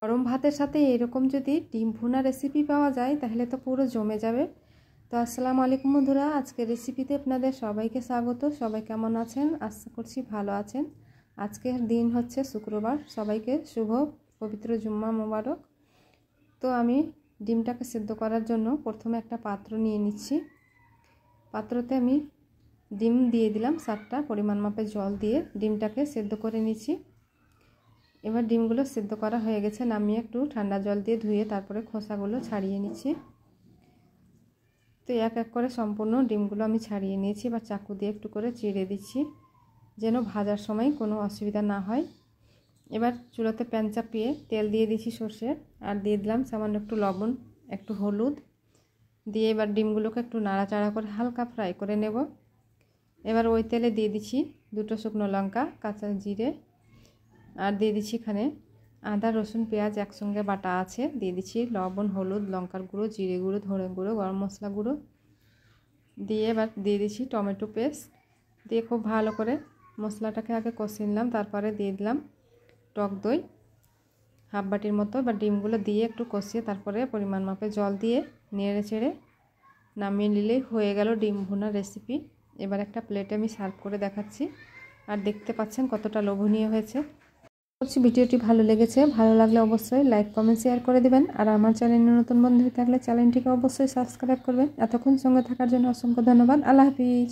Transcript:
গরম ভাতের সাথে এরকম যদি ডিম ভুনা রেসিপি পাওয়া যায় তাহলে তো পুরো জমে যাবে। তো আসসালামু আলাইকুম বন্ধুরা, আজকের রেসিপিতে আপনাদের সবাইকে স্বাগত। সবাই কেমন আছেন? আশা করছি ভালো আছেন। আজকের দিন হচ্ছে শুক্রবার, সবাইকে শুভ পবিত্র জুম্মা মোবারক। তো আমি ডিমটাকে সেদ্ধ করার জন্য প্রথমে একটা পাত্র নিয়ে নিচ্ছি। পাত্রতে আমি ডিম দিয়ে দিলাম 7টা, পরিমাণ মাপে জল দিয়ে ডিমটাকে সেদ্ধ করে নিচ্ছি। এবার ডিমগুলো সেদ্ধ করা হয়ে গেছে, নামিয়ে একটু ঠান্ডা জল দিয়ে ধুয়ে তারপরে খোসাগুলো ছাড়িয়ে নিচ্ছি। তো এক এক করে সম্পূর্ণ ডিমগুলো আমি ছাড়িয়ে নিয়েছি। এবার চাকু দিয়ে একটু করে চিড়ে দিচ্ছি যেন ভাজার সময় কোনো অসুবিধা না হয়। এবার চুলোতে প্যান চাপিয়ে তেল দিয়ে দিচ্ছি সর্ষের, আর দিয়ে দিলাম সামান্য একটু লবণ, একটু হলুদ দিয়ে এবার ডিমগুলোকে একটু নাড়াচাড়া করে হালকা ফ্রাই করে নেব। এবার ওই তেলে দিয়ে দিচ্ছি 2টো শুকনো লঙ্কা, কাঁচা জিরে, আর দিয়ে দিচ্ছি এখানে আদা রসুন পেঁয়াজ একসঙ্গে বাটা আছে। দিয়ে দিচ্ছি লবণ, হলুদ, লঙ্কার গুঁড়ো, জিরে গুঁড়ো, ধনে গুঁড়ো, গরম মশলা গুঁড়ো দিয়ে এবার দিয়ে দিচ্ছি টমেটো পেস্ট দিয়ে খুব ভালো করে মশলাটাকে আগে কষিয়ে নিলাম। তারপরে দিয়ে দিলাম টক দই হাফ বাটির মতো। এবার ডিমগুলো দিয়ে একটু কষিয়ে তারপরে পরিমাণ মাপে জল দিয়ে নেড়ে চেড়ে নামিয়ে নিলেই হয়ে গেল ডিম ভুনা রেসিপি। এবার একটা প্লেটে আমি সার্ভ করে দেখাচ্ছি, আর দেখতে পাচ্ছেন কতটা লোভনীয় হয়েছে। ভিডিওটি ভালো লেগেছে, ভালো লাগলে অবশ্যই লাইক কমেন্ট শেয়ার করে দিবেন। আর আমার চ্যানেলে নতুন বন্ধু থাকলে চ্যানেলটিকে অবশ্যই সাবস্ক্রাইব করবেন। এতক্ষণ সঙ্গে থাকার জন্য অসংখ্য ধন্যবাদ। আল্লাহ হাফিজ।